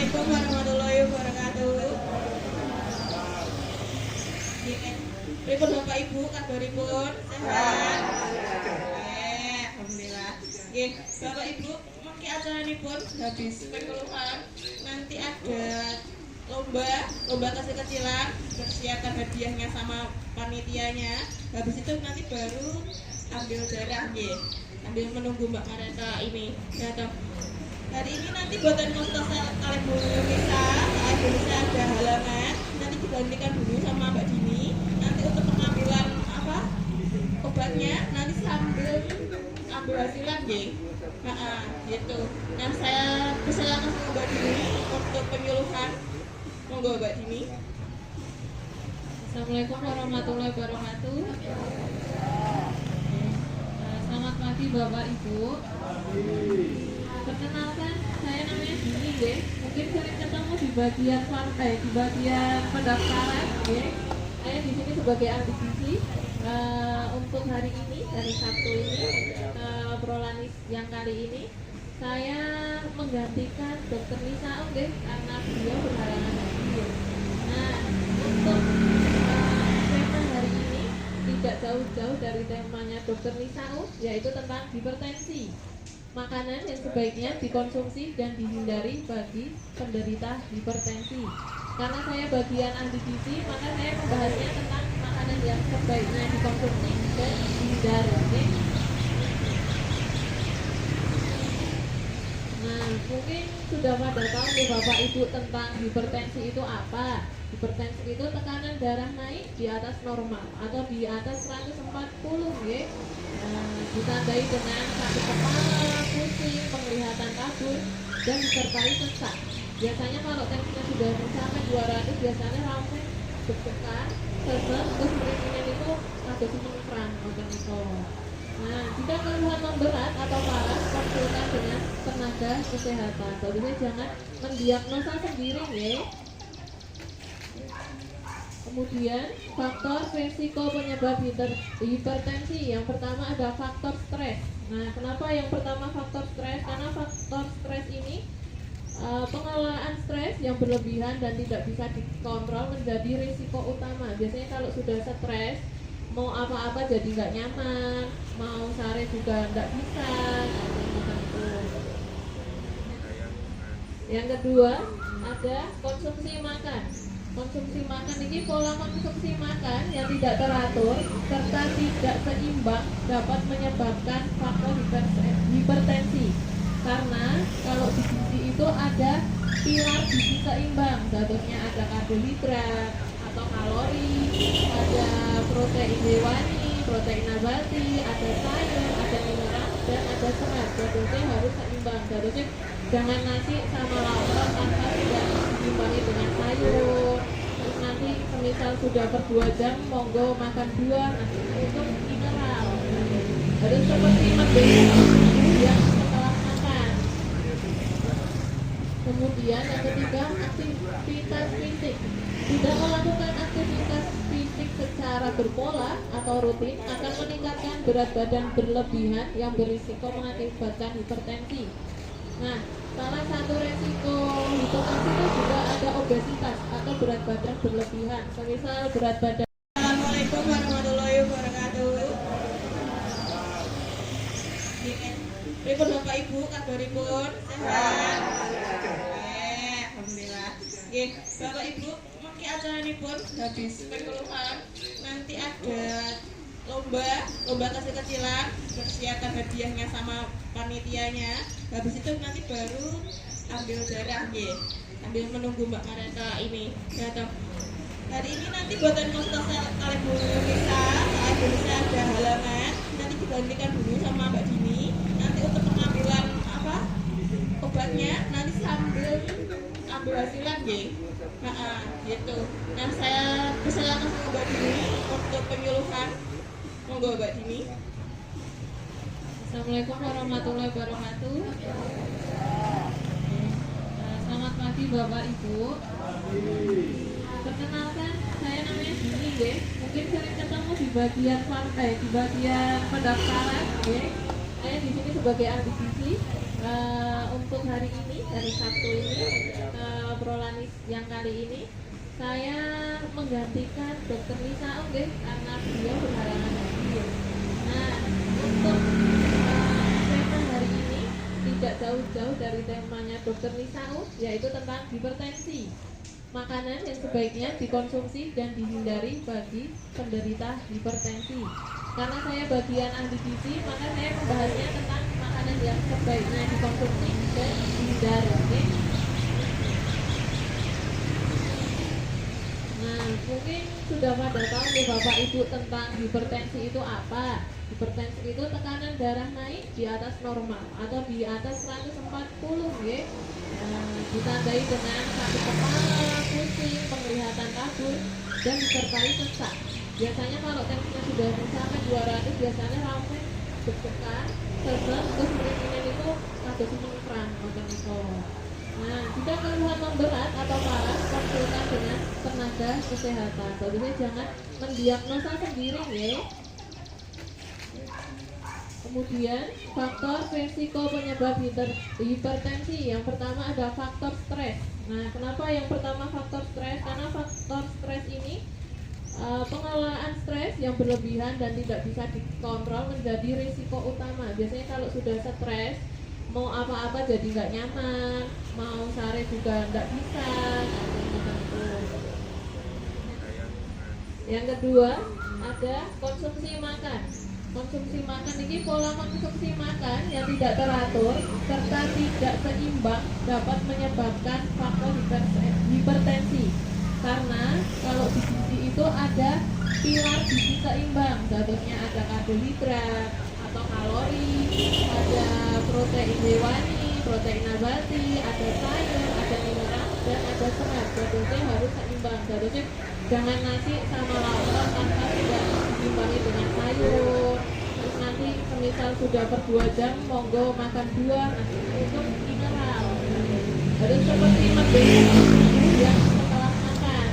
Assalamualaikum warahmatullahi wabarakatuh. Pripun Bapak Ibu, kabaripun sehat? Alhamdulillah. Nggih, Bapak Ibu, mengki acaranipun habis pengeluhan, nanti ada lomba kecil-kecilan, persiapan hadiahnya sama panitianya. Habis itu nanti baru ambil darah nggih. Sambil menunggu Mbak Mareta ini. Ya toh. Hari ini nanti buatan Mustasel kalian Indonesia ada halangan. Nanti digantikan dulu sama Mbak Dini. Nanti untuk pengambilan obatnya nanti sambil ambil hasilan nggih. Gitu. Nah, saya persilakan sama Mbak Dini untuk penyuluhan. Monggo Mbak Dini. Assalamualaikum warahmatullahi wabarakatuh. Selamat pagi Bapak Ibu. Perkenalkan, saya namanya Dini nggih. Mungkin sering ketemu di bagian di bagian pendaftaran nggih. Saya di sini sebagai ahli gizi. Untuk hari ini, hari Sabtu ini, obrolan yang kali ini saya menggantikan Dokter Lisa nggih karena beliau berhalangan hadir. Nah, untuk tema hari ini tidak jauh-jauh dari temanya Dokter Lisa yaitu tentang hipertensi. Makanan yang sebaiknya dikonsumsi dan dihindari bagi penderita hipertensi. Karena saya bagian ahli gizi, maka saya membahasnya tentang makanan yang sebaiknya dikonsumsi dan dihindari. Okay? Nah, mungkin sudah pada tahu nih Bapak Ibu tentang hipertensi itu apa. Hipertensi itu tekanan darah naik di atas normal atau di atas 140 ya. Ditandai dengan sakit kepala, pusing, penglihatan kabur, dan disertai sesak. Biasanya kalau tensinya sudah mencapai 200, biasanya langsung deg-degan, sesek, terus berintinya itu ada peran itu. Nah, jika keluhan memberat atau parah, konsultan dengan tenaga kesehatan. Jadi jangan mendiagnosa sendiri ya. Kemudian faktor resiko penyebab hipertensi. Yang pertama ada faktor stres. Nah, kenapa yang pertama faktor stres? Karena faktor stres ini pengelolaan stres yang berlebihan dan tidak bisa dikontrol menjadi risiko utama. Biasanya kalau sudah stres, mau apa-apa jadi nggak nyaman, mau sare juga nggak bisa. Yang kedua ada konsumsi makan. Konsumsi makan ini pola konsumsi makan yang tidak teratur serta tidak seimbang dapat menyebabkan faktor hipertensi. Karena kalau di gizi itu ada pilar gizi seimbang, contohnya ada karbohidrat atau kalori, ada protein hewani, protein nabati, ada sayur, ada mineral, dan ada serat. Jadi harus seimbang. Jadi jangan nasi sama lauk tanpa tidak diimbangi dengan sayur. Terus nanti semisal sudah per 2 jam monggo makan 2 nasi untuk mineral. Harus seperti yang setelah makan. Kemudian yang ketiga aktivitas fisik. Tidak melakukan aktivitas fisik secara berpola atau rutin akan meningkatkan berat badan berlebihan yang berisiko mengakibatkan hipertensi. Nah, salah satu resiko hipertensi itu juga ada obesitas atau berat badan berlebihan. Semisal berat badan. Assalamualaikum warahmatullahi wabarakatuh. Pripun Bapak Ibu, kabaripun sehat? Alhamdulillah. Nggih, Bapak Ibu, mengki acaranipun habis pengeluhan, nanti ada lomba kecil-kecilan, persiapan hadiahnya sama panitianya. Habis itu nanti baru ambil darah nggih. Sambil menunggu Mbak Mareta ini. Ya toh. Hari ini nanti buatan Mustasel kalian Indonesia ada halangan. Nanti digantikan dulu sama Mbak Dini. Nanti untuk pengambilan obatnya nanti sambil ambil hasilan nggih. Gitu. Nah, saya persilakan sama Mbak Dini untuk penyuluhan. Monggo Mbak Dini. Assalamualaikum warahmatullahi wabarakatuh. Selamat pagi Bapak Ibu. Perkenalkan, saya namanya Dini nggih. Mungkin sering ketemu di bagian di bagian pendaftaran nggih. Saya di sini sebagai ahli gizi. Untuk hari ini, hari Sabtu ini, obrolan yang kali ini saya menggantikan Dokter Lisa karena beliau berhalangan hadir. Nah, untuk tema hari ini tidak jauh-jauh dari temanya Dokter Lisa yaitu tentang hipertensi. Makanan yang sebaiknya dikonsumsi dan dihindari bagi penderita hipertensi. Karena saya bagian ahli gizi, maka saya membahasnya tentang makanan yang sebaiknya dikonsumsi dan dihindari. Nah, mungkin sudah pada tahu nih Bapak Ibu tentang hipertensi itu apa. Hipertensi itu tekanan darah naik di atas normal atau di atas 140 ya. Ditandai dengan sakit kepala, pusing, penglihatan kabur, dan disertai sesak. Biasanya kalau tensinya sudah mencapai 200, biasanya ramai deg-degan, sesek, terus meriang itu kados mengkrang ngoten niku. Nah, jika keluhan memberat atau parah, konsultan dengan tenaga kesehatan. Jadi jangan mendiagnosa sendiri ya. Kemudian faktor resiko penyebab hipertensi. Yang pertama ada faktor stres. Nah, kenapa yang pertama faktor stres? Karena faktor stres ini pengelolaan stres yang berlebihan dan tidak bisa dikontrol menjadi risiko utama. Biasanya kalau sudah stres, mau apa-apa jadi nggak nyaman, mau sare juga nggak bisa. Yang kedua ada konsumsi makan. Konsumsi makan ini pola konsumsi makan yang tidak teratur serta tidak seimbang dapat menyebabkan faktor hipertensi. Karena kalau di gizi itu ada pilar gizi seimbang, contohnya ada karbohidrat atau kalori, ada protein hewani, protein nabati, ada sayur, ada mineral, dan ada serat. Jadinya harus seimbang. Jadinya jangan nasi sama lauk tanpa tidak diimbangi dengan sayur. Terus nanti semisal sudah per 2 jam monggo makan buah, nanti itu mineral. Harus seperti membeli yang setelah makan.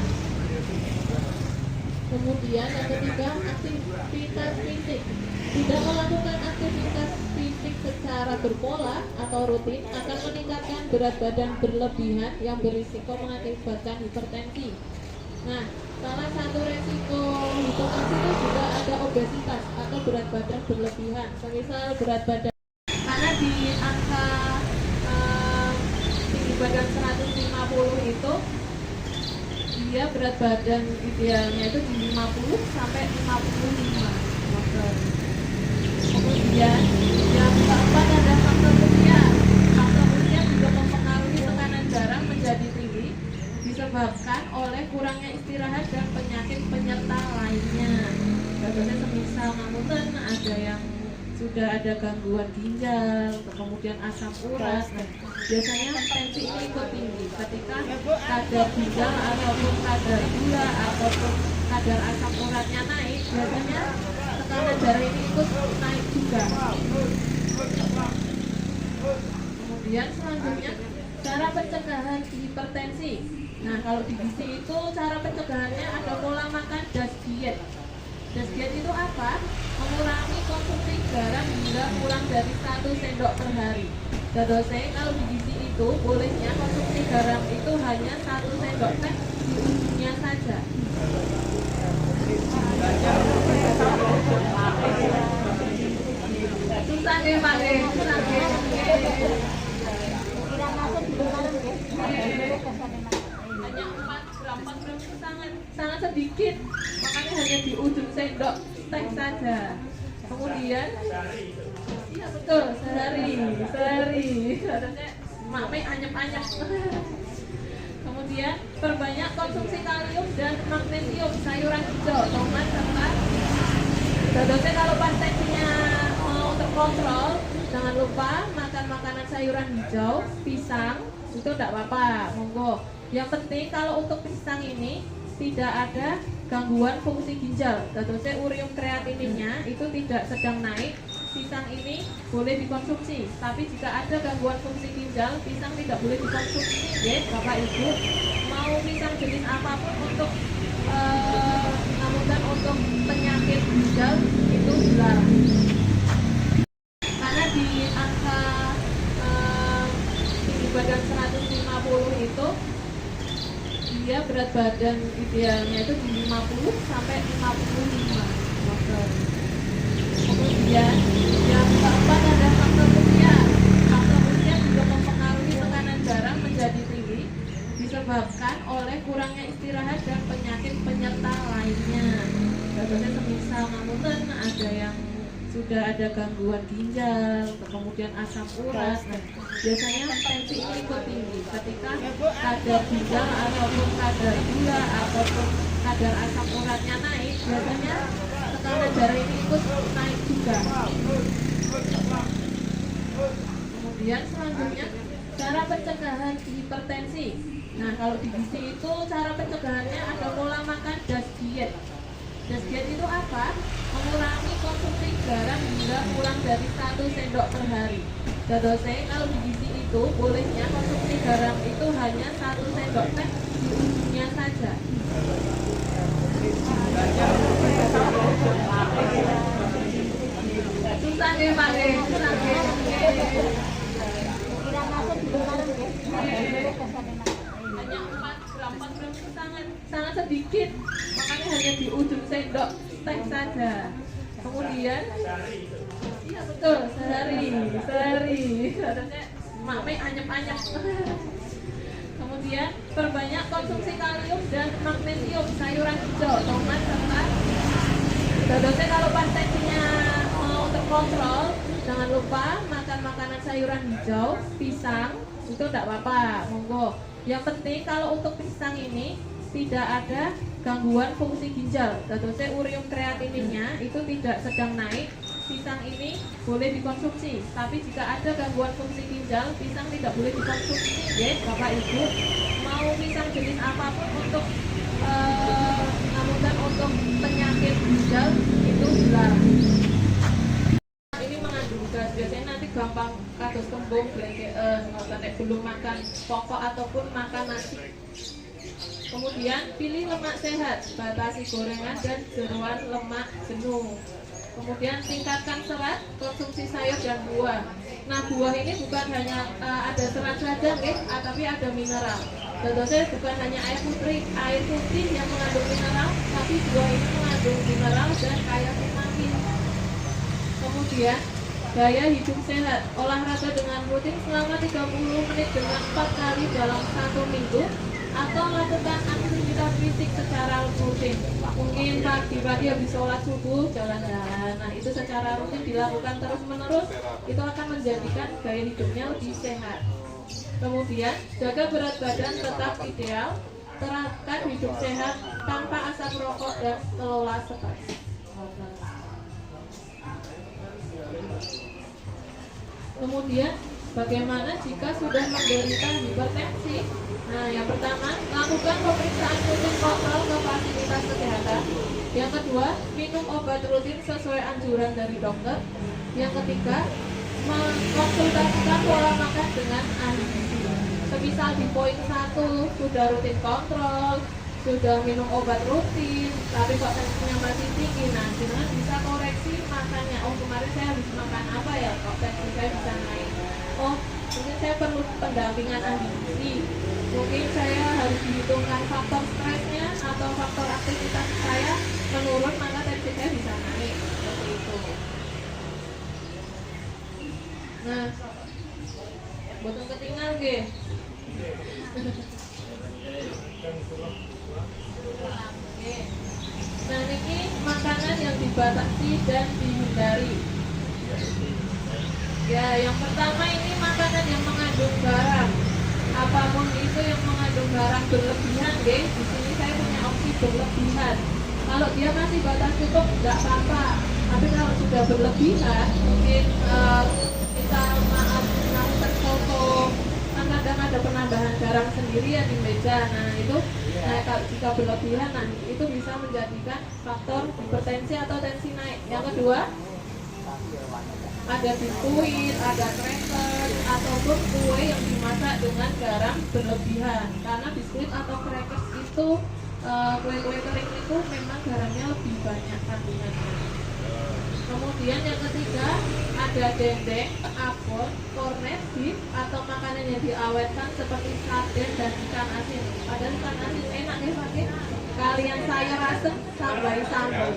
Kemudian yang ketiga aktivitas fisik. Tidak melakukan aktivitas fisik secara berpola atau rutin akan meningkatkan berat badan berlebihan yang berisiko mengakibatkan hipertensi. Nah, salah satu resiko hipertensi itu juga ada obesitas atau berat badan berlebihan. Semisal berat badan karena di angka tinggi badan 150 itu dia berat badan idealnya itu di 50 sampai 55 meter. Kemudian yang keempat ada faktor usia. Faktor usia juga mempengaruhi tekanan darah menjadi tinggi disebabkan oleh kurangnya istirahat dan penyakit penyerta lainnya. Contohnya semisal ngapunten ada yang sudah ada gangguan ginjal, kemudian asam urat. Nah, biasanya tensi ini ikut tinggi ketika kadar ginjal ataupun kadar gula ataupun kadar asam uratnya naik, biasanya tekanan darah ini ikut naik juga. Kemudian selanjutnya cara pencegahan hipertensi. Nah, kalau di gizi itu cara pencegahannya ada pola makan das diet. Das diet itu apa? Mengurangi konsumsi garam hingga kurang dari 1 sendok per hari. Dadosnya kalau di gizi itu bolehnya konsumsi garam itu hanya 1 sendok teh di ujungnya saja. Susah ya Pak, susah ya. Hanya 4 gram itu sangat sedikit, makanya hanya di ujung sendok teh saja. Kemudian iya betul, sehari harusnya makme anyep-anyep. Kemudian perbanyak konsumsi kalium dan magnesium, sayuran hijau, tomat serta dadosnya kalau pas tensinya mau terkontrol, jangan lupa makan makanan sayuran hijau, pisang, itu tidak apa-apa, monggo. Yang penting kalau untuk pisang ini tidak ada gangguan fungsi ginjal, dadosnya urium kreatininnya itu tidak sedang naik, pisang ini boleh dikonsumsi. Tapi jika ada gangguan fungsi ginjal, pisang tidak boleh dikonsumsi ya Bapak Ibu. Mau pisang jenis apapun untuk namun untuk penyakit ginjal itu dilarang. Karena di angka tinggi badan 150 itu dia berat badan idealnya itu di 50 sampai 55 kg. Kemudian yang keempat ada faktor usia. Faktor usia juga mempengaruhi tekanan darah menjadi tinggi disebabkan oleh kurangnya istirahat dan penyakit penyerta lainnya. Contohnya semisal ngapunten ada yang sudah ada gangguan ginjal, kemudian asam urat. Nah, biasanya tensi ini ikut tinggi ketika kadar ginjal ataupun kadar gula ataupun kadar asam uratnya naik, biasanya tekanan darah ini ikut naik juga. Kemudian selanjutnya cara pencegahan hipertensi. Nah, kalau di gizi itu cara pencegahannya ada pola makan das diet. Das diet itu apa? Mengurangi konsumsi garam hingga kurang dari 1 sendok per hari. Dadose kalau di gizi itu bolehnya konsumsi garam itu hanya 1 sendok teh di ujungnya saja. Susah deh Pak, susah deh. Hanya 4 gram itu sangat sedikit, makanya hanya di ujung sendok teh saja. Kemudian iya betul, sehari harusnya makme anyep-anyep. Kemudian perbanyak konsumsi kalium dan magnesium, sayuran hijau, tomat serta dadosnya kalau pas tensinya mau terkontrol, jangan lupa makan makanan sayuran hijau, pisang itu tidak apa-apa, monggo. Yang penting kalau untuk pisang ini tidak ada gangguan fungsi ginjal. Dadosnya urium kreatininnya itu tidak sedang naik, pisang ini boleh dikonsumsi. Tapi jika ada gangguan fungsi ginjal, pisang tidak boleh dikonsumsi. Ya, Bapak Ibu, mau pisang jenis apapun untuk namun untuk penyakit ginjal itu dilarang. Ini mengandung gas, biasanya nanti gampang kados kembung, belum makan pokok ataupun makan nasi. Kemudian pilih lemak sehat, batasi gorengan dan jeroan lemak jenuh. Kemudian tingkatkan serat, konsumsi sayur dan buah. Nah, buah ini bukan hanya ada serat saja, tapi ada mineral. Contohnya bukan hanya air putih yang mengandung mineral, tapi buah ini mengandung mineral dan kaya vitamin. Kemudian gaya hidup sehat, olahraga dengan rutin selama 30 menit dengan 4 kali dalam 1 minggu, atau lakukan aktivitas fisik secara rutin. Mungkin pagi-pagi habis sholat subuh jalan-jalan. Nah, itu secara rutin dilakukan terus-menerus, itu akan menjadikan gaya hidupnya lebih sehat. Kemudian jaga berat badan tetap ideal, terapkan hidup sehat tanpa asap rokok dan kelola stres. Kemudian bagaimana jika sudah menderita hipertensi? Nah, yang pertama, lakukan pemeriksaan rutin kontrol ke fasilitas kesehatan. Yang kedua, minum obat rutin sesuai anjuran dari dokter. Yang ketiga, mengkonsultasikan pola makan dengan ahli gizi. Semisal di poin 1 sudah rutin kontrol, sudah minum obat rutin, tapi kok tensinya masih tinggi, nah jangan bisa koreksi makannya. Oh, kemarin saya habis makan apa ya, kok tensi saya bisa naik. Oh, mungkin saya perlu pendampingan ahli gizi. Mungkin saya harus dihitungkan faktor stresnya atau faktor aktivitas saya menurun, maka tensi saya bisa naik. Seperti itu. Nah, boten ketinggal nggih. Nah, ini makanan yang dibatasi dan dihindari. Ya, yang pertama ini makanan yang mengandung garam. Apapun itu yang mengandung garam berlebihan, di sini saya punya opsi berlebihan. Kalau dia masih batas cukup, nggak apa-apa. Tapi kalau sudah berlebihan, mungkin kita melakukan foto, kan kadang ada penambahan garam sendiri ya di meja. Nah itu, kalau jika berlebihan, nah itu bisa menjadikan faktor hipertensi atau tensi naik. Yang kedua, ada biskuit, ada cracker, ataupun kue yang dimasak dengan garam berlebihan. Karena biskuit atau cracker itu, kue-kue kering itu memang garamnya lebih banyak kandungannya. Kemudian yang ketiga, ada dendeng, abon, kornet, beef, atau makanan yang diawetkan seperti sarden dan ikan asin. Padahal ikan asin enak ya pakai. Kalian sayur asem tambahi sambal.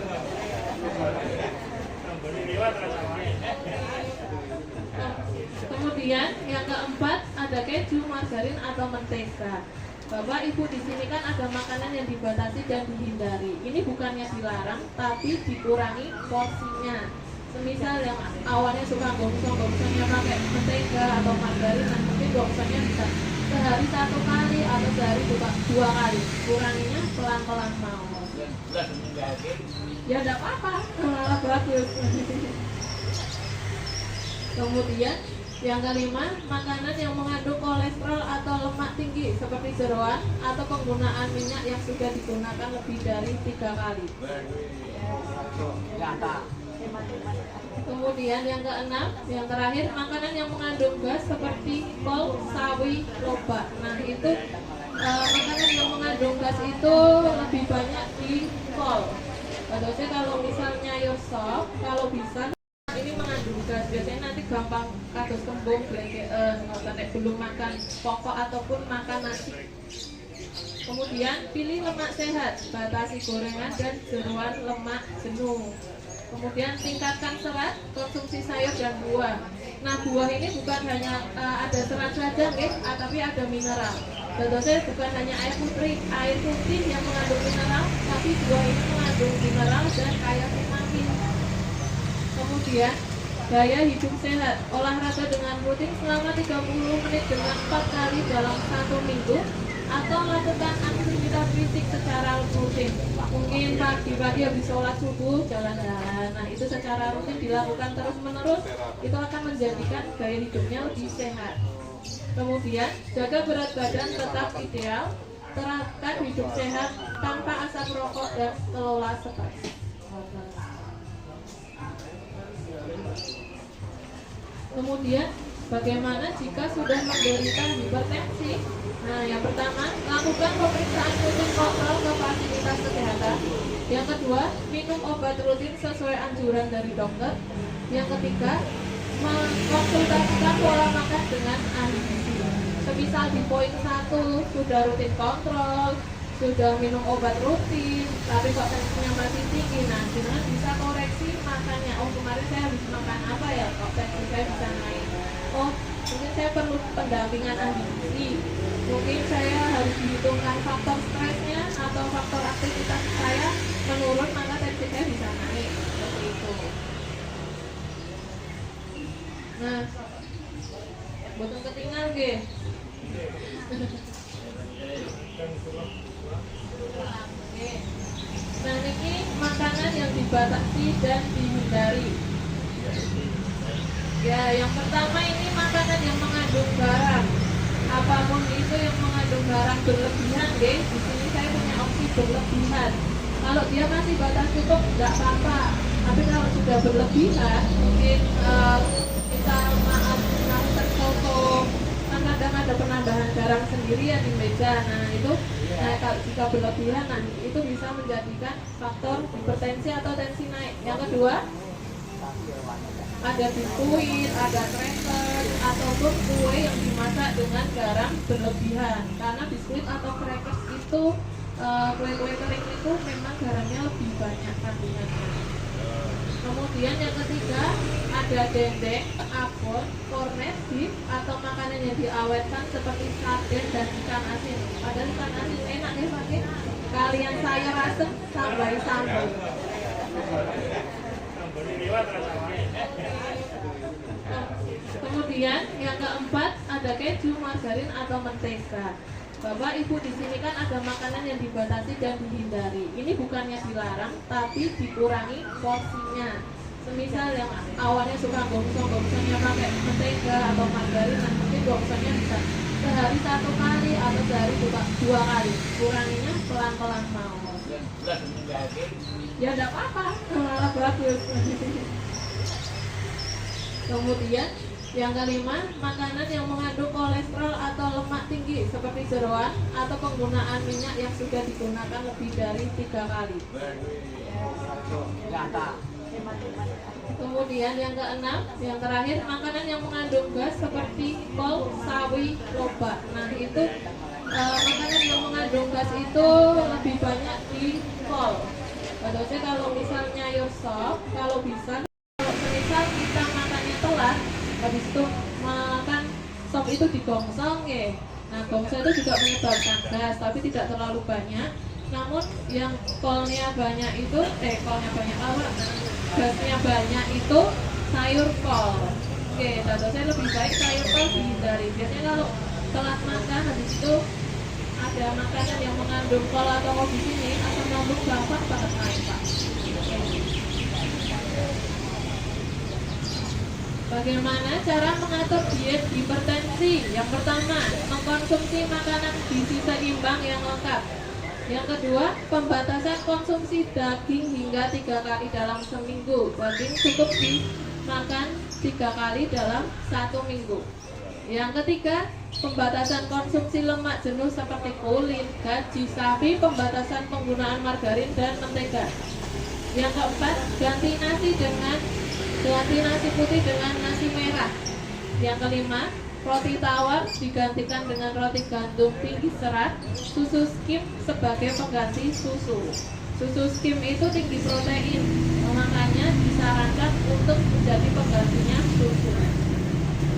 Kemudian yang keempat ada keju, margarin atau mentega. Bapak Ibu di sini kan ada makanan yang dibatasi dan dihindari. Ini bukannya dilarang, tapi dikurangi porsinya. Semisal yang awalnya suka gongso-gongsonya pakai mentega atau margarin, nah mungkin gongsonya bisa sehari 1 kali atau sehari 2 kali. Kuranginya pelan-pelan mau. Ya enggak apa-apa, malah bagus. Kemudian yang kelima, makanan yang mengandung kolesterol atau lemak tinggi seperti jeroan atau penggunaan minyak yang sudah digunakan lebih dari 3 kali. Kemudian yang keenam, yang terakhir, makanan yang mengandung gas seperti kol, sawi, lobak. Nah itu makanan yang mengandung gas itu lebih banyak di kol. Padahal kalau misalnya yosop, kalau bisa ini mengandung gas, biasanya nanti gampang kados kembung, belum makan pokok ataupun makan nasi. Kemudian pilih lemak sehat, batasi gorengan dan jeroan lemak jenuh. Kemudian tingkatkan serat, konsumsi sayur dan buah. Nah buah ini bukan hanya ada serat saja, tapi ada mineral. Tentunya bukan hanya air putih yang mengandung mineral, tapi buah ini mengandung mineral dan kaya vitamin. Kemudian gaya hidup sehat, olahraga dengan rutin selama 30 menit dengan 4 kali dalam 1 minggu, atau lakukan aktivitas fisik secara rutin. Mungkin pagi-pagi habis sholat subuh jalan-jalan. Nah itu secara rutin dilakukan terus-menerus, itu akan menjadikan gaya hidupnya lebih sehat. Kemudian jaga berat badan tetap ideal, terapkan hidup sehat tanpa asap rokok dan kelola stres. Kemudian bagaimana jika sudah menderita hipertensi? Nah, yang pertama, lakukan pemeriksaan rutin kontrol ke fasilitas kesehatan. Yang kedua, minum obat rutin sesuai anjuran dari dokter. Yang ketiga, mengkonsultasikan pola makan dengan ahli gizi. Semisal di poin 1 sudah rutin kontrol, sudah minum obat rutin, tapi kok tensinya masih tinggi, nah dengan bisa koreksi makannya. Oh kemarin saya habis makan apa ya, kok tensi saya bisa naik. Oh mungkin saya perlu pendampingan ahli gizi. Mungkin saya harus dihitungkan faktor stresnya atau faktor aktivitas saya menurun, maka tensi saya bisa naik. Seperti itu. Nah, boten ketinggal ge. Nah ini makanan yang dibatasi dan dihindari. Ya, yang pertama ini makanan yang mengandung garam. Apapun itu yang mengandung garam berlebihan, guys. Di sini saya punya opsi berlebihan. Kalau dia masih batas cukup, nggak apa-apa. Tapi kalau sudah berlebihan, mungkin kita melakukan foto. Kan kadang ada penambahan garam sendiri ya di meja. Nah itu, kalau jika berlebihan, nah itu bisa menjadikan faktor hipertensi atau tensi naik. Yang kedua, ada biskuit, ada crackers, ataupun kue yang dimasak dengan garam berlebihan. Karena biskuit atau crackers itu, kue-kue kering itu memang garamnya lebih banyak kandungannya. Kemudian yang ketiga, ada dendeng, abon, kornet, beef, atau makanan yang diawetkan seperti sarden dan ikan asin. Padahal ikan asin enak ya pakai. Kalian sayur asem tambahi sambal. Kemudian yang keempat ada keju, margarin atau mentega. Bapak Ibu di sini kan ada makanan yang dibatasi dan dihindari. Ini bukannya dilarang, tapi dikurangi porsinya. Semisal yang awalnya suka gongso-gongsonya pakai mentega atau margarin, nah mungkin gongsonya bisa sehari 1 kali atau sehari 2 kali. Kuranginya pelan-pelan mau. Ya enggak apa-apa, malah bagus. Kemudian yang kelima, makanan yang mengandung kolesterol atau lemak tinggi seperti jeroan atau penggunaan minyak yang sudah digunakan lebih dari 3 kali. Kemudian yang keenam, yang terakhir, makanan yang mengandung gas seperti kol, sawi, lobak. Nah itu makanan yang mengandung gas itu lebih banyak di kol. Padahal kalau misalnya your sop, kalau bisa, kalau misal kita makannya telat, habis itu makan sop itu digongsong ya. Nah, gongsong itu juga menyebabkan gas, tapi tidak terlalu banyak. Namun yang kolnya banyak itu, kolnya banyak apa? Gasnya banyak itu sayur kol. Oke, saya lebih baik sayur kol dihindari. Biasanya kalau telat makan, habis itu ada makanan yang mengandung kol atau kol di sini, asam lambung gampang banget naik, Pak. Bagaimana cara mengatur diet hipertensi? Yang pertama, mengkonsumsi makanan gizi seimbang yang lengkap. Yang kedua, pembatasan konsumsi daging hingga 3 kali dalam seminggu. Daging cukup dimakan 3 kali dalam 1 minggu. Yang ketiga, pembatasan konsumsi lemak jenuh seperti kulit, gaji sapi, pembatasan penggunaan margarin dan mentega. Yang keempat, ganti nasi putih dengan nasi merah. Yang kelima, roti tawar digantikan dengan roti gandum tinggi serat, susu skim sebagai pengganti susu. Susu skim itu tinggi protein, makanya disarankan untuk menjadi penggantinya susu.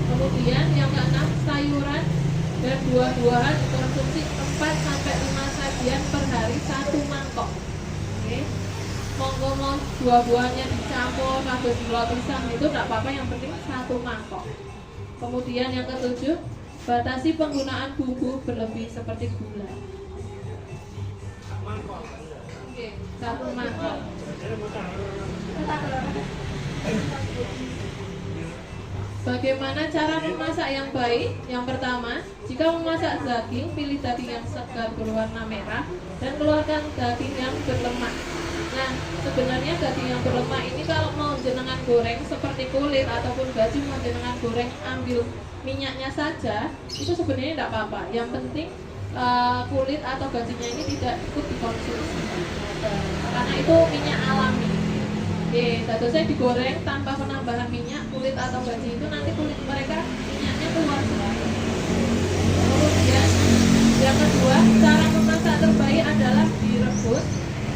Kemudian yang keenam, sayuran dan buah-buahan dikonsumsi 4-5 sajian per hari 1 mangkok. Oke. Monggo mau buah-buahnya dicampur atau gula pisang itu tidak apa-apa, yang penting 1 mangkok. Kemudian yang ketujuh, batasi penggunaan bumbu berlebih seperti gula. Oke, 1 mangkok. Bagaimana cara memasak yang baik? Yang pertama, jika memasak daging, pilih daging yang segar berwarna merah dan keluarkan daging yang berlemak. Nah, sebenarnya daging yang berlemak ini kalau mau jenengan goreng seperti kulit ataupun gaji, mau jenengan goreng ambil minyaknya saja, itu sebenarnya tidak apa-apa. Yang penting kulit atau gajinya ini tidak ikut dikonsumsi, karena itu minyak alami. Oke, saya digoreng tanpa penambahan minyak, kulit atau gaji itu nanti kulit mereka minyaknya keluar. Kemudian yang kedua, cara memasak terbaik adalah direbus,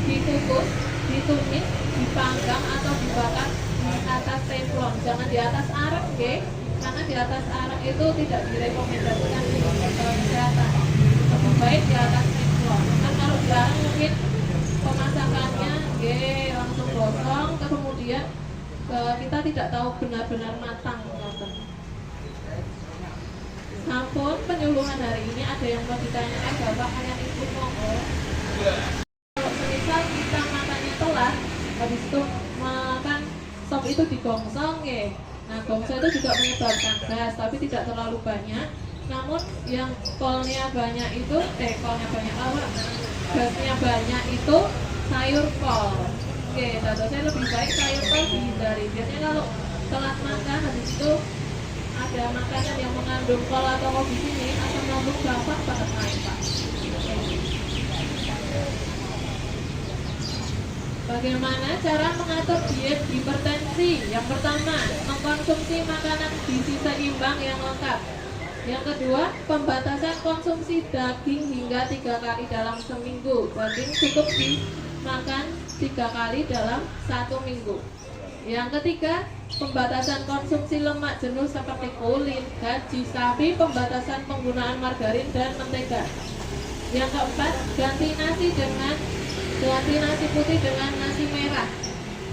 dikukus, ditumis, dipanggang atau dibakar di atas teflon. Jangan di atas arang, oke? Karena di atas arang itu tidak direkomendasikan di kesehatan. Lebih baik di atas teflon. Kan kalau di arang mungkin pemasakannya langsung gosong, kemudian kita tidak tahu benar-benar matang. Sampun penyuluhan hari ini ada yang mau ditanyakan Bapak ayah Ibu monggo. Kalau semisal kita makannya telat, habis itu makan sop itu digongsong ya. Nah, gongsong itu juga menyebabkan gas, tapi tidak terlalu banyak. Namun yang kolnya banyak itu, kolnya banyak apa? Gasnya banyak itu sayur kol. Oke, saya lebih baik sayur kol dihindari. Biasanya kalau telat makan, habis itu ada makanan yang mengandung kol atau kol di sini, asam lambung gampang banget naik, Pak. Bagaimana cara mengatur diet hipertensi? Yang pertama, mengkonsumsi makanan gizi seimbang yang lengkap. Yang kedua, pembatasan konsumsi daging hingga 3 kali dalam seminggu. Daging cukup dimakan 3 kali dalam 1 minggu. Yang ketiga, pembatasan konsumsi lemak jenuh seperti kulit, gaji sapi, pembatasan penggunaan margarin dan mentega. Yang keempat, ganti nasi putih dengan nasi merah.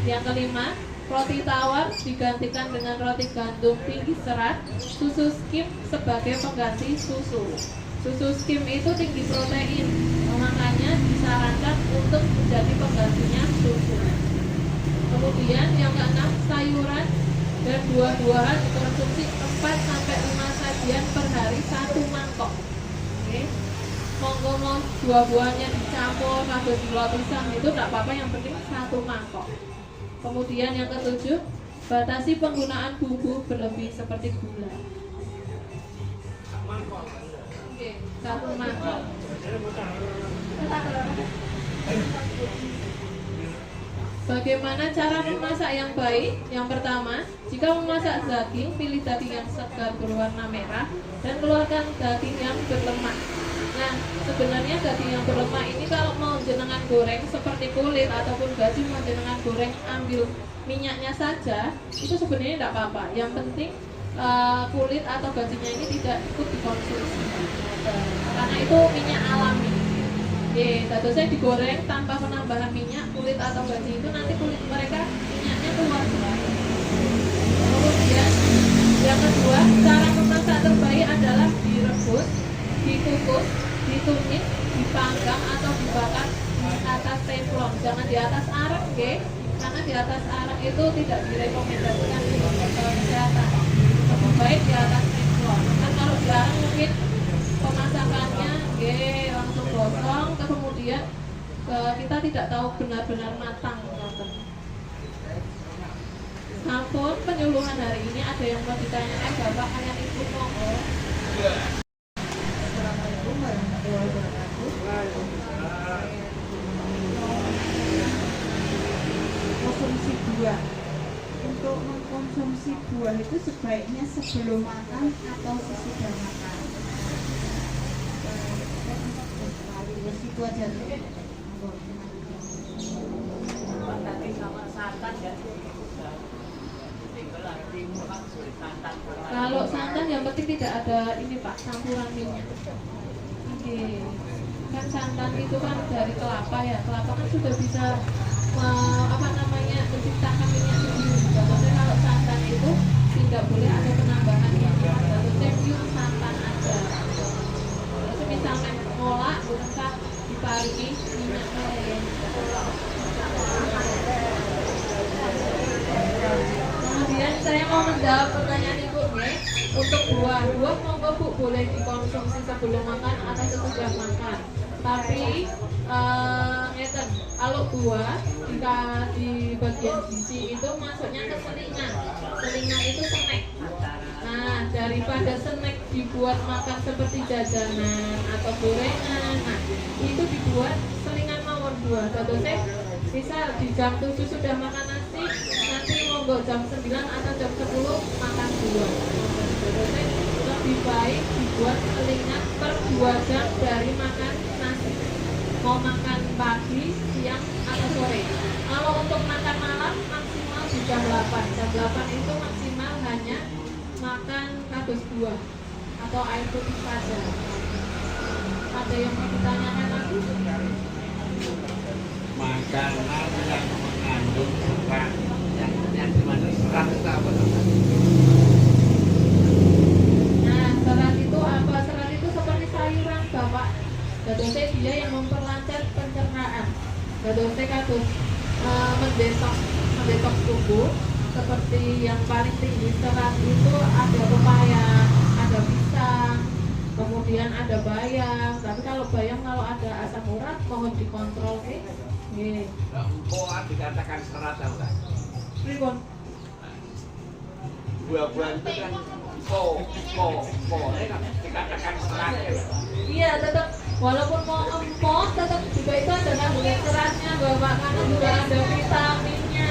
Yang kelima, roti tawar digantikan dengan roti gandum tinggi serat, susu skim sebagai pengganti susu. Susu skim itu tinggi protein, makanya disarankan untuk menjadi penggantinya susu. Kemudian yang keenam, sayuran dan buah-buahan dikonsumsi 4-5 sajian per hari 1 mangkok. Oke. Monggo mau buah-buahnya dicampur atau gula pisang itu tidak apa-apa, yang penting 1 mangkok. Kemudian yang ketujuh, batasi penggunaan bumbu berlebih seperti gula. Oke, 1 mangkok. Bagaimana cara memasak yang baik? Yang pertama, jika memasak daging, pilih daging yang segar berwarna merah dan keluarkan daging yang berlemak. Nah, sebenarnya daging yang berlemak ini kalau mau jenengan goreng seperti kulit ataupun gaji mau jenengan goreng ambil minyaknya saja, itu sebenarnya tidak apa-apa. Yang penting kulit atau gajinya ini tidak ikut dikonsumsi, karena itu minyak alami. Oke, saya digoreng tanpa penambahan minyak kulit atau gaji itu nanti kulit mereka minyaknya keluar semua. Kemudian yang kedua, cara memasak terbaik adalah direbus, dikukus, ditumis, dipanggang atau dibakar di atas teflon. Jangan di atas arang, oke? Karena di atas arang itu tidak direkomendasikan untuk kesehatan. Lebih baik di atas teflon. Kan kalau di arang mungkin pemasakannya langsung gosong, kemudian kita tidak tahu benar-benar matang. Sampun penyuluhan hari ini ada yang mau ditanyakan Bapak ayah Ibu monggo. Assalamualaikum warahmatullahi wabarakatuh. Konsumsi buah. Untuk mengkonsumsi buah itu sebaiknya sebelum makan atau sesudah makan. Itu aja. Kalau santan yang penting tidak ada ini Pak, campuran minyak. Oke. Kan santan itu kan dari kelapa ya. Kelapa kan sudah bisa menciptakan minyak sendiri. Jadi kalau santan itu tidak boleh ada penambahan minyak. Jadi pure santan aja. Terus misalnya ngolah bukan diparingi minyak lain. Kemudian saya mau menjawab pertanyaan Ibu nih. Untuk buah monggo Bu boleh dikonsumsi sebelum makan atau sesudah makan. Tapi ngeten, kalau buah jika di bagian gizi itu masuknya ke selingan. Selingan itu snack. Nah, daripada snack dibuat makan seperti jajanan atau gorengan, nah itu dibuat selingan mawon buah. Contohnya misal di jam 7 sudah makan nasi, nanti monggo jam 9 atau jam 10 makan buah. Jadi lebih baik dibuat selingan per 2 jam dari makan nasi. Mau makan pagi, siang, atau sore. Kalau untuk makan malam maksimal di jam 8. Jam 8 itu maksimal hanya makan kardus buah atau air putih saja. Ada yang mau ditanyakan lagi? Makanan yang mengandung serat yang dimana serat itu apa? Nah, serat itu apa? Serat itu seperti sayuran Bapak. Gadose dia yang memperlancar pencernaan. Gadose kados mendetoks tubuh. Seperti yang paling tinggi serat itu ada pepaya, ada pisang, kemudian ada bayam. Tapi kalau bayam kalau ada asam urat mohon dikontrol Kok dikatakan serat enggak? Pripun? Buah-buahan itu kan dikatakan serat ya. Iya, tetap walaupun mau empot tetap juga itu ada kandungan seratnya Bapak, karena juga ada vitaminnya.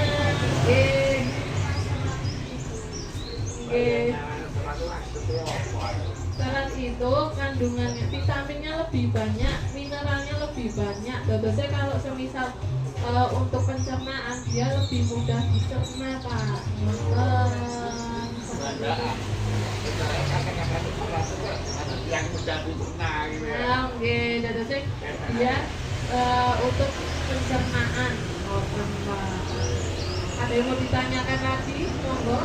Serat itu kandungannya vitaminnya lebih banyak, mineralnya lebih banyak. Biasanya kalau semisal untuk pencernaan dia lebih mudah dicerna Pak. Yang mudah dicerna gitu ya. Nah, biasanya dia untuk pencernaan. Ada yang mau ditanyakan lagi? Monggo.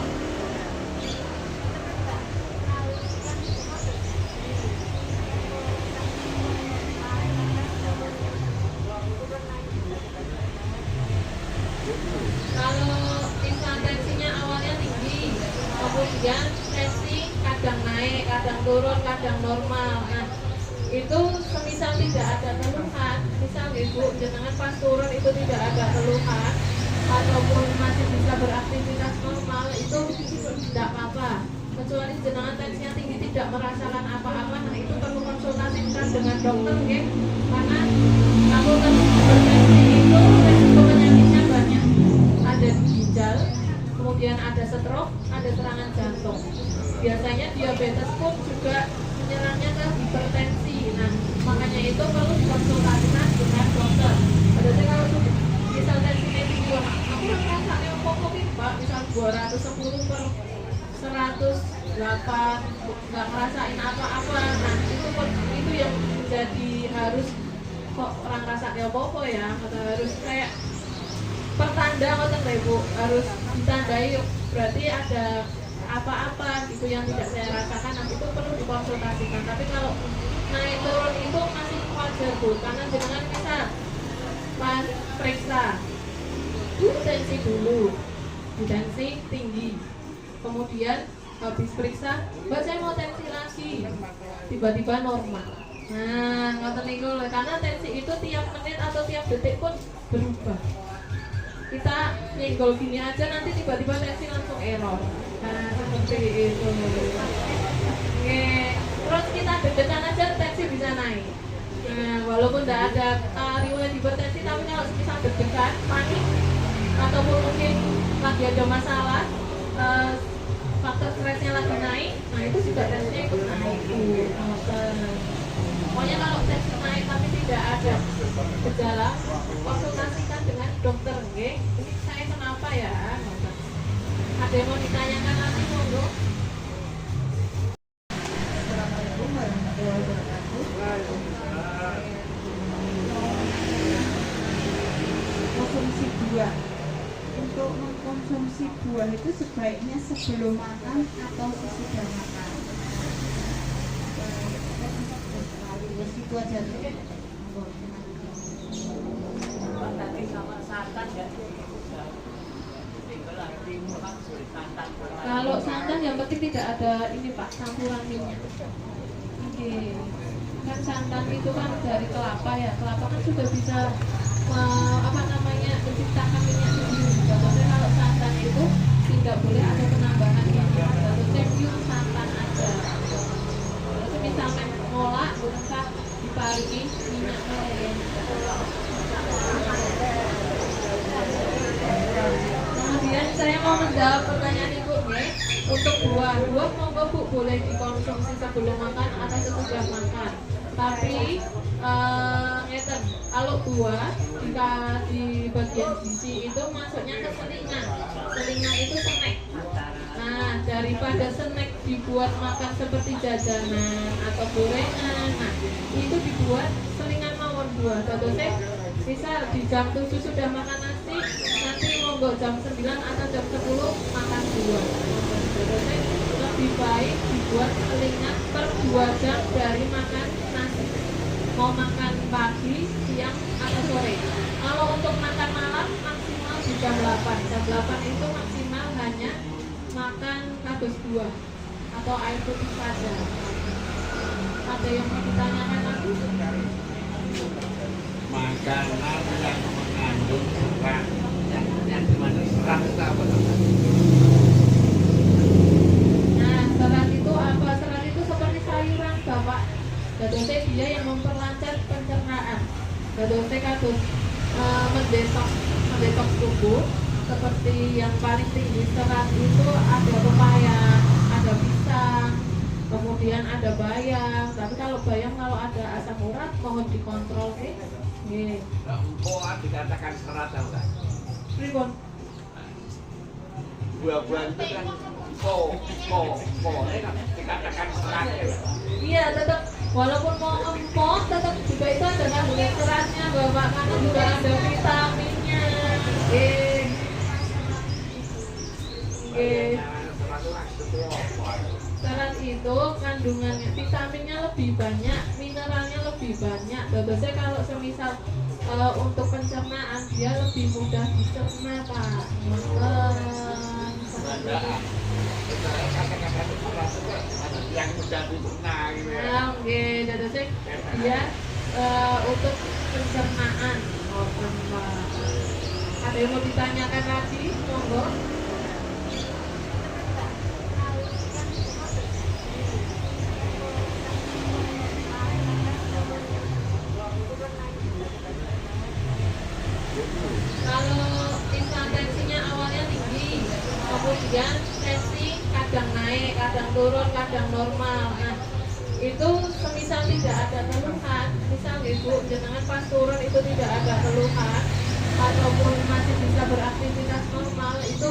Kalau misal tensinya awalnya tinggi, kemudian tensi kadang naik, kadang turun, kadang normal. Nah, itu semisal tidak ada keluhan, misal Ibu jenengan pas turun itu tidak ada keluhan ataupun masih bisa beraktivitas normal, itu tidak apa-apa. Kecuali jenengan tensinya tinggi tidak merasakan apa-apa, nah itu perlu konsultasikan dengan dokter, ya. Karena kalau hipertensi itu resiko penyakitnya banyak. Ada ginjal, kemudian ada stroke, ada serangan jantung. Biasanya diabetes pun juga menyerangnya ke hipertensi. Nah, makanya itu perlu dikonsultasikan dengan dokter. Biasanya kalau misal tensinya tinggi, aku ngerasa apa-apa Pak, misal 210 per 108, nggak ngerasain apa-apa. Nah itu yang menjadi harus, kok orang ngerasa apa-apa ya, atau harus kayak pertanda ngoten lho Bu, harus ditandai berarti ada apa-apa gitu yang tidak saya rasakan. Nanti itu perlu dikonsultasikan. Tapi kalau naik turun itu masih wajar Bu, karena jangan bisa pas periksa tensi dulu, tensi tinggi, kemudian habis periksa Mbak saya mau tensi lagi, tiba-tiba normal. Nah ngoten niku lho, karena tensi itu tiap menit atau tiap detik pun berubah. Kita nyenggol gini aja nanti tiba-tiba tensi langsung error. Nah seperti itu. Oke, terus kita deg-degan aja tensi bisa naik. Nah walaupun tidak ada riwayat hipertensi, tapi kalau misal deg-degan, panik, ataupun mungkin lagi ada masalah, faktor stresnya lagi naik, nah itu juga tensinya ikut naik. Pokoknya kalau tensi naik tapi tidak ada gejala, konsultasikan dengan dokter. Ini saya kenapa ya? Ada yang mau ditanyakan lagi monggo? Assalamualaikum warahmatullahi wabarakatuh. Konsumsi buah. Untuk mengkonsumsi buah itu sebaiknya sebelum makan atau sesudah makan. Itu aja. Tadi sama santan ya. Kalau santan yang penting tidak ada ini Pak, campuran minyak. Oke. Kan santan itu kan dari kelapa ya. Kelapa kan sudah bisa menciptakan minyak sendiri. Contohnya kalau santan itu tidak boleh ada penambahan minyak. Contohnya pure santan aja. Terus misalnya ngolah usah diparingi minyak lain. Kemudian saya mau menjawab pertanyaan Ibu nih. Untuk buah monggo Bu boleh dikonsumsi sebelum makan atau sesudah makan. Tapi ngeten, kalau buah jika di bagian gizi itu masuknya ke selingan. Selingan itu snack. Nah, daripada snack dibuat makan seperti jajanan atau gorengan, nah itu dibuat selingan mawon buah. Contohnya bisa di jam 7 sudah makan nasi, nanti monggo jam 9 atau jam 10 makan buah. Contohnya lebih baik dibuat selingan per 2 jam dari makan nasi. Mau makan pagi, siang, atau sore. Kalau untuk makan malam maksimal di jam 8. Jam 8 itu maksimal hanya makan kardus buah atau air putih saja. Ada yang mau ditanyakan lagi? Makanan yang mengandung serat, yang dimana serat itu apa? Nah, serat itu apa? Serat itu seperti sayuran, Bapak. Gadose dia yang memperlancar pencernaan. Gadose kados mendetoks tubuh. Seperti yang paling tinggi serat itu ada pepaya, ada pisang, kemudian ada bayam. Tapi kalau bayam kalau ada asam urat mohon dikontrol nih. Empok dikatakan serat atau enggak? Pripun? Buah-buahan itu kan dikatakan serat ya. Iya, tetap walaupun mau empuk tetap juga itu ada kandungan seratnya Bapak, karena juga ada vitaminnya. Serat itu kandungannya, vitaminnya lebih banyak, mineralnya lebih banyak. Biasanya kalau semisal untuk pencernaan dia lebih mudah dicerna Pak. Yang mudah dicerna gitu ya. Nah, oke, jadi dia untuk pencernaan. Ada yang mau ditanyakan lagi? Monggo. Kalau misal tensinya awalnya tinggi, kemudian tensi kadang naik, kadang turun, kadang normal. Nah, itu semisal tidak ada keluhan, misal ibu jenengan pas turun itu tidak ada keluhan ataupun masih bisa beraktivitas normal, itu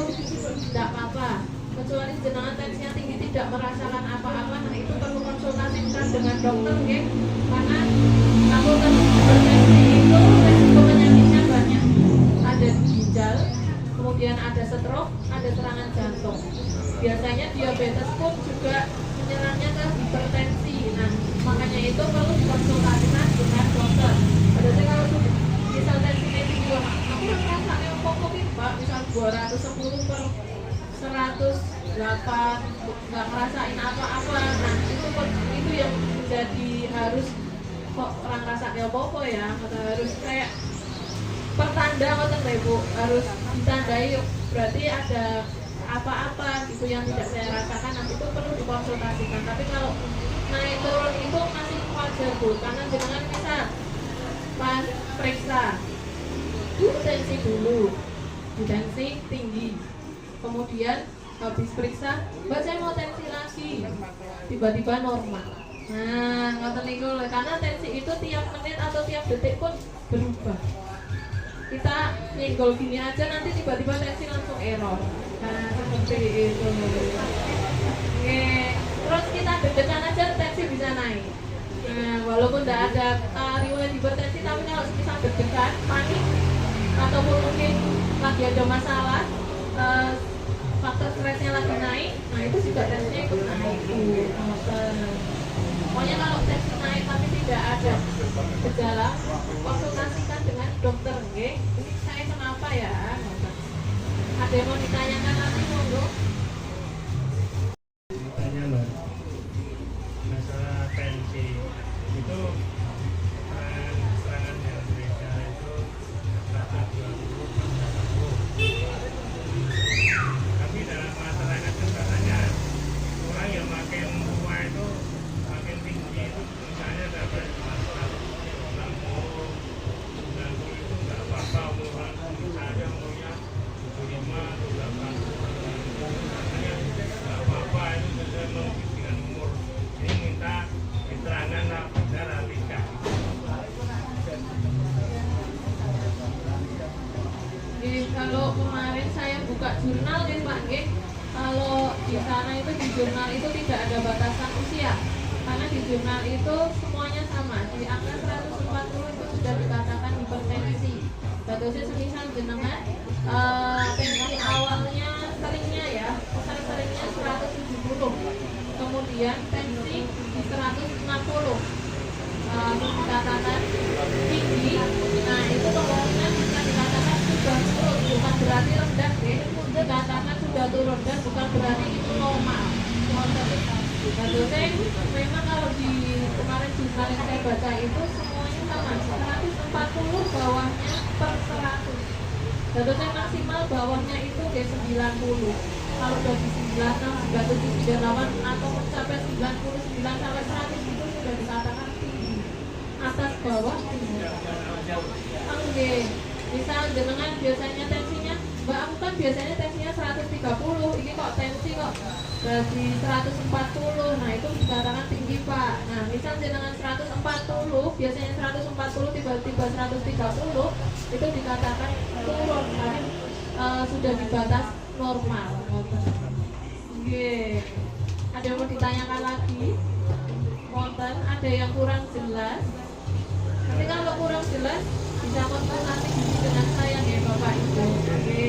tidak apa-apa. Kecuali jenengan tensinya tinggi tidak merasakan apa-apa, nah itu perlu konsultasikan dengan dokter ya. Karena kalau hipertensi itu resiko penyakitnya banyak, ada ginjal, kemudian ada stroke, ada serangan jantung. Biasanya diabetes pun juga menyerangnya ke hipertensi. Nah, makanya itu perlu dikonsultasikan dengan dokter. Padahal kalau misal tensinya tinggi, aku merasa yang pokok Pak, misal 210 per 108, nggak ngerasain apa-apa. Nah, itu yang menjadi harus kok orang rasa apa-apa ya, harus kayak pertanda ngoten lho Bu, harus ditandai berarti ada apa-apa gitu yang tidak saya rasakan, nanti itu perlu dikonsultasikan. Tapi kalau naik turun itu masih wajar Bu, karena jangan bisa pas periksa tensi dulu, tensi tinggi, kemudian habis periksa, Mbak saya mau tensi lagi, tiba-tiba normal. Nah, ngoten niku lho, karena tensi itu tiap menit atau tiap detik pun berubah. Kita nyenggol gini aja nanti tiba-tiba tensi langsung error. Nah, seperti itu. Oke, terus kita deg-degan aja tensi bisa naik. Nah, walaupun tidak ada riwayat hipertensi, tapi kalau misal deg-degan, panik, ataupun mungkin lagi ada masalah, faktor stresnya lagi naik, nah itu juga tensinya ikut naik. Pokoknya kalau tensi naik tapi tidak ada gejala, konsultasikan dengan dokter. Ini saya kenapa ya? Ada yang mau ditanyakan lagi monggo? Tanya Mbak, masalah tensi itu serangan yang berbeda itu 120 tapi dalam masyarakat itu katanya orang yang makin tua itu makin tinggi itu misalnya dapat 160 itu nggak apa-apa umuran, misalnya umurnya 75 atau 80 katanya nggak apa-apa, itu sesuai dengan umur. Ini minta keterangan benar atau tidak. Kalau kemarin saya buka jurnal ya Pak, kalau di sana itu di jurnal itu tidak ada batasan usia, karena di jurnal itu semuanya sama, di angka 140 itu sudah dikatakan hipertensi. Bagusnya semisal jenengan tensi awalnya seringnya ya, sering-seringnya 170, kemudian tensi di 160, dikatakan tinggi. Nah itu kemungkinan bisa dikatakan sudah turun, bukan berarti rendah deh, dikatakan sudah turun dan bukan berarti itu normal. Nah, memang kalau di kemarin jurnal yang saya baca itu semuanya sama, 140 bawahnya per 100. Jadi maksimal bawahnya itu kayak 90. Kalau udah di 96, 97, 98 atau mencapai 99 sampai 100 itu sudah dikatakan tinggi. Atas bawah tinggi. Oke, misal jenengan biasanya tensinya, Mbak aku kan biasanya tensinya 130, ini kok tensi kok dari 140, nah itu dikatakan tinggi Pak. Nah misal jenengan 140, biasanya 140 tiba-tiba 130, itu dikatakan turun, karena sudah di batas normal. Oke, ada yang mau ditanyakan lagi? Wonten, ada yang kurang jelas? Nanti kalau kurang jelas bisa konsultasi dengan saya ya Bapak Ibu. Oke.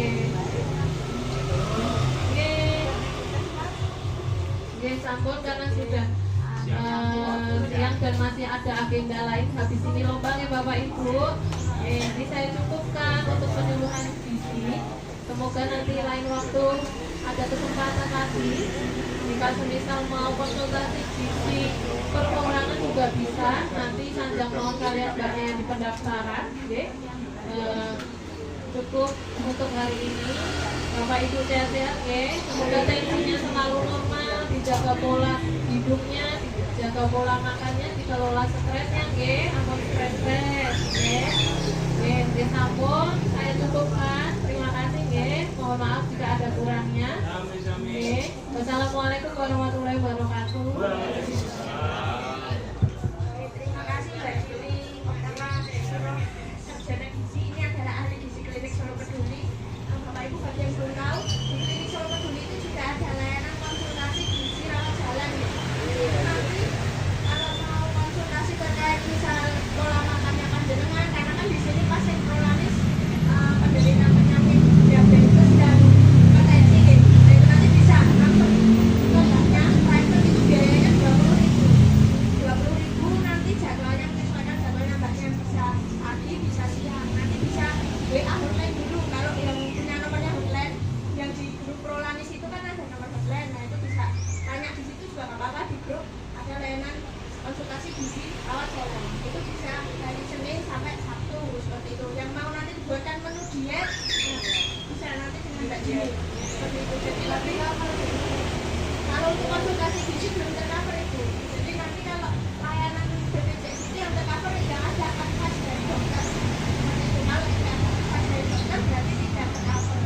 Oke, sampun karena sudah siang dan masih ada agenda lain habis ini lomba ya Bapak Ibu. Ini saya cukupkan untuk penyuluhan gizi. Semoga nanti lain waktu ada kesempatan lagi. Jika semisal mau konsultasi gizi perorangan juga bisa. Nanti sanjang mohon kalian banyak di pendaftaran. Okay. Cukup untuk hari ini. Bapak Ibu sehat-sehat ya. Semoga tensinya selalu normal, dijaga pola hidupnya, dijaga pola makannya, dikelola stresnya ya, ampun stres ya. Oke, sampun saya cukupkan. Terima kasih ya. Mohon maaf jika ada kurangnya. Oke. Wassalamualaikum warahmatullahi wabarakatuh. WA hotline dulu. Kalau yang punya nomornya hotline, yang di grup Prolanis itu kan ada nomor hotline. Nah itu bisa tanya di situ juga nggak apa-apa. Di grup ada layanan konsultasi gizi rawat jalan. Itu bisa dari Senin sampai Sabtu seperti itu. Yang mau nanti dibuatkan menu diet, bisa nanti dengan Mbak Jini seperti itu. Jadi tapi kalau untuk konsultasi gizi belum tercover itu. Jadi nanti kalau layanan BPJS itu yang tercover yang ada advice dari dokter. Seperti itu. Kalau tidak ada advice dari dokter berarti tidak tercover.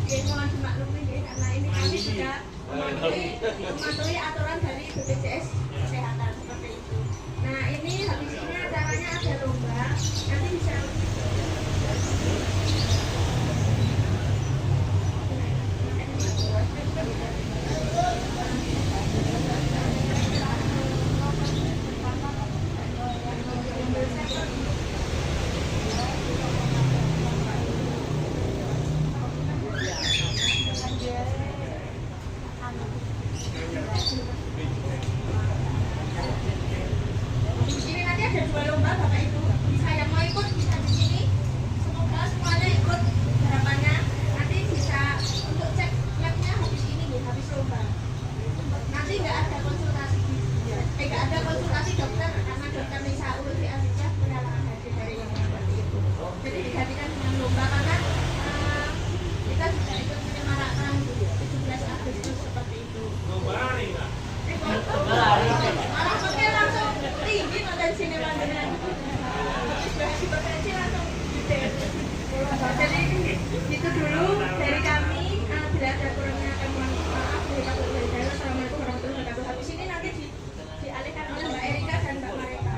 Oke, mohon dimaklumi ya, karena ini kami sudah mematuhi aturan dari BPJS Kesehatan seperti itu. Nah ini habis ini acaranya ada lomba, nanti bisa di sini nanti ada 2 lomba Bapak Ibu. Bisa yang mau ikut bisa di sini. Semoga semuanya ikut harapannya. Nanti bisa untuk cek labnya habis ini nih, habis lomba. Nanti nggak ada konsultasi nggak ada konsultasi dokter karena dokter Nisa Ulfi Azizah pendalangan hadir dari lomba seperti itu. Jadi digantikan dengan lomba karena kita juga ikut menyemarakkan 17 Agustus seperti itu. Malah pakai langsung tinggi nonton sinema dengan sudah hipertensi langsung gede. Jadi itu dulu dari kami. Bila ada kurangnya kami mohon maaf. Assalamualaikum warahmatullahi wabarakatuh. Habis ini nanti dialihkan oleh Mbak Erika dan Mbak Mareka.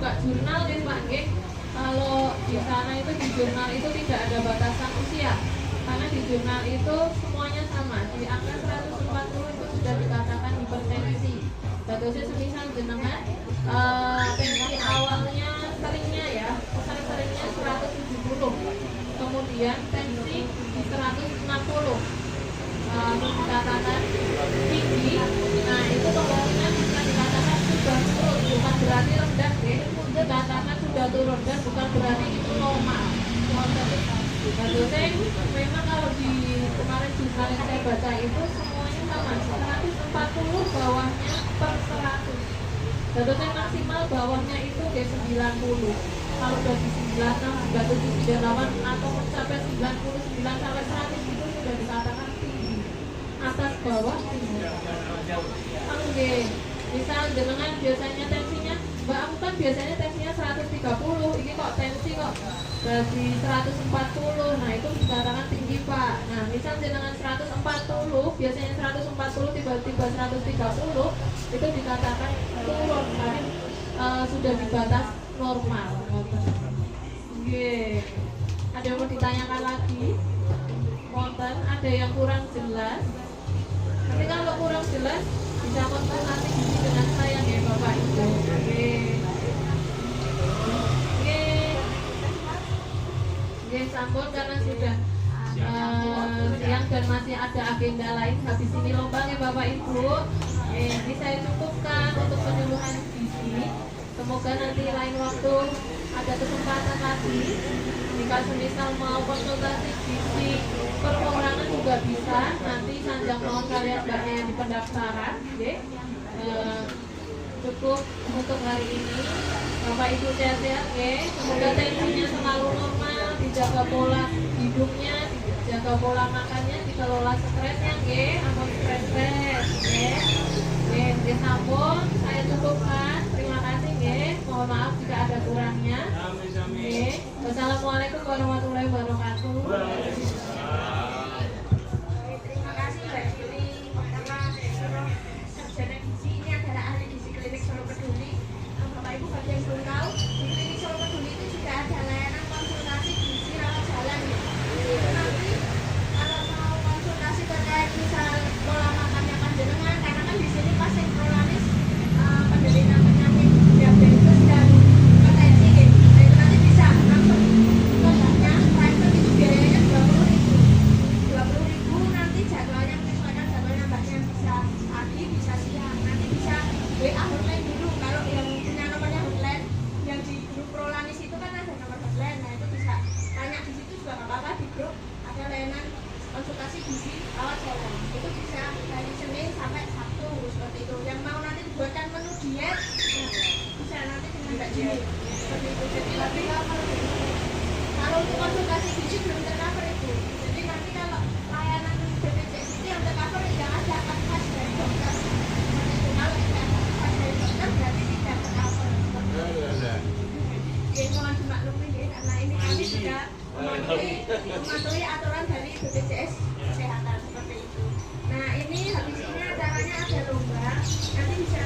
buka jurnal deh Pak nggih. Kalau di sana itu di jurnal itu tidak ada batasan usia. Karena di jurnal itu semuanya sama. Di angka 140 itu sudah dikatakan hipertensi. Terusnya semisal jenengan tensi awalnya seringnya ya, seringnya 170. Kemudian tensi di 160. Terus dikatakan tinggi, nah itu kemungkinan bisa dikatakan sudah turun, bukan berarti rendah ya, dikatakan sudah turun dan bukan berarti itu normal. Terusnya memang kalau di kemarin jurnal yang saya baca itu semuanya sama, 140 bawahnya per 100. Terusnya maksimal bawahnya itu ke 90. Kalau udah di 96, 97, 98 atau mencapai 99 sampai 100 itu sudah dikatakan tinggi. Atas bawah tinggi. Oke. Misal jenengan biasanya tensinya, Mbak aku kan biasanya tensinya 130, ini kok tensi kok dari 140, nah itu dikatakan tinggi Pak. Nah misal jenengan 140, biasanya 140 tiba-tiba 130, itu dikatakan turun karena sudah di batas normal. Oke. Ada yang mau ditanyakan lagi? Wonten, ada yang kurang jelas? Tapi kalau kurang jelas bisa konsultasi gizi dengan saya ya Bapak Ibu. Oke. Oke. Oke, sampun karena sudah siang dan masih ada agenda lain habis ini lomba ya Bapak Ibu. Ini saya cukupkan untuk penyuluhan gizi. Semoga nanti lain waktu ada kesempatan lagi. Jika semisal mau konsultasi gizi perorangan juga bisa. Nanti sanjang mohon kalian mbaknya di pendaftaran. Okay. Cukup untuk hari ini. Bapak Ibu sehat-sehat ya. Semoga tensinya selalu normal, dijaga pola hidupnya, dijaga pola makannya, dikelola stresnya ya, ampun stres ya. Oke, sampun saya cukupkan. Terima kasih ya. Mohon maaf jika ada kurangnya. Oke. Wassalamualaikum warahmatullahi wabarakatuh. Terima kasih Mbak Juli karena sarjana gizi ini adalah ahli gizi klinik Solo Peduli. Bapak Ibu bagi yang belum tahu, di klinik Solo Peduli itu juga ada layanan konsultasi gizi rawat jalan ya. Nanti kalau mau konsultasi terkait misal pola makannya panjenengan, karena kan di sini pasien kronis penderita penyakit diabetes dan hipertensi gitu. Nah, itu nanti bisa langsung kontaknya private itu biayanya 20.000 nanti jadwalnya menyesuaikan jadwalnya mbaknya bisa pagi bisa siang nanti bisa WA hotline dulu kalau yang punya nomornya hotline yang di grup Prolanis itu kan ada nomor hotline nah itu bisa tanya di situ juga nggak apa-apa di grup ada layanan konsultasi gizi rawat jalan itu bisa dari Senin sampai Sabtu seperti itu yang mau nanti dibuatkan menu diet nah, bisa nanti dengan Mbak Jimmy seperti itu jadi lebih kalau untuk konsultasi gizi belum tercover itu jadi nanti kalau layanan BPJS itu yang tercover yang ada advice dari dokter seperti itu kalau tidak ada advice dari dokter berarti tidak tercover ya mohon dimaklumi ya karena ini kami sudah mematuhi aturan dari BPJS Kesehatan seperti itu nah ini habis ini acaranya ada lomba nanti bisa